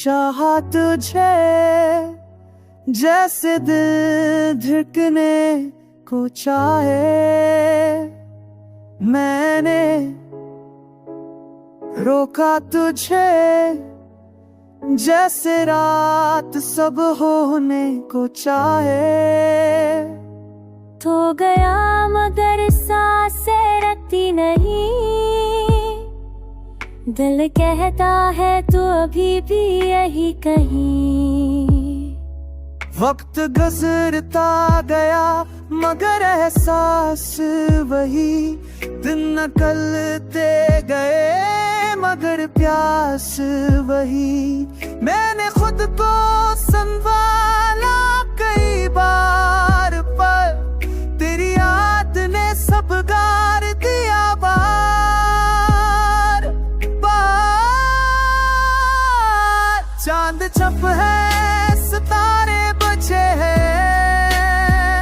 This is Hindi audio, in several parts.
चाहा तुझे जैसे दिल धड़कने को चाहे। मैंने रोका तुझे जैसे रात सब होने को चाहे। तो गया मगर सांसें रखती नहीं, दिल कहता है तू अभी भी यही कहीं। वक्त गुजरता गया मगर एहसास वही, दिन निकलते गए मगर प्यास वही। मैंने खुद को संभाला कई बार पर तेरी याद ने सब गार दिया बार बार। चांद छप है सितारे बचे हैं,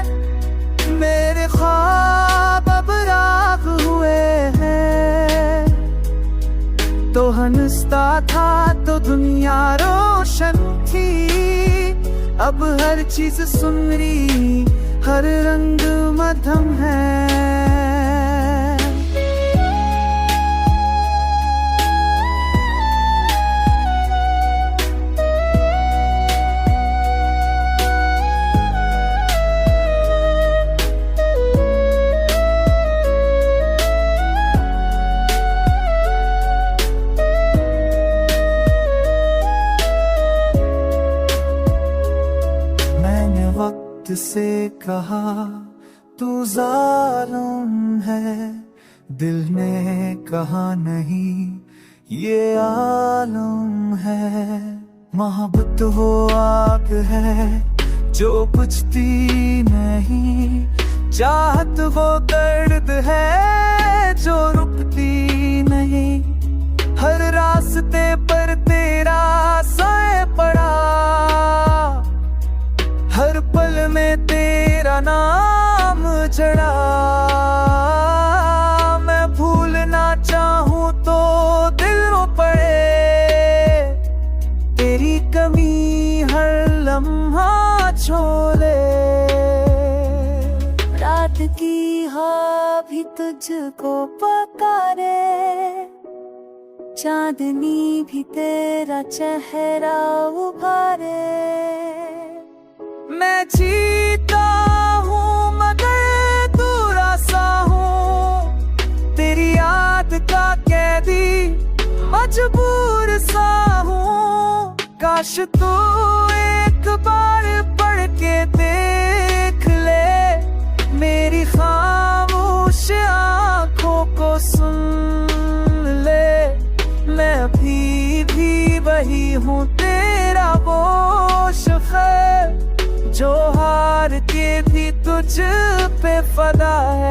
मेरे ख्वाब अब राग हुए हैं। तो हंसता था तो दुनिया रोशन थी, अब हर चीज सुनरी हर रंग मध्यम है। वक्त से कहा तू जालिम है, दिल ने कहा नहीं ये आलम है। मोहब्बत हो आग है जो बुझती नहीं, चाहत वो दर्द है जो रुकती नहीं। हर रास्ते पर तेरा साए पड़ा, हर पल में तेरा नाम जड़ा। मैं भूलना चाहूं तो दिल रो पड़े, तेरी कमी हर लम्हा छोले। रात की हवा भी तुझको पुकारे, चांदनी भी तेरा चेहरा उभारे। मैं जीता हूँ मगर तू रासा हूँ, तेरी याद का कैदी मजबूर सा हूँ। काश तू एक बार पढ़ के देख ले, मेरी खामोश आँखों को सुन ले। मैं अभी भी वही हूँ तेरा वो शख्स जो हार के भी तुझ पे फदा है।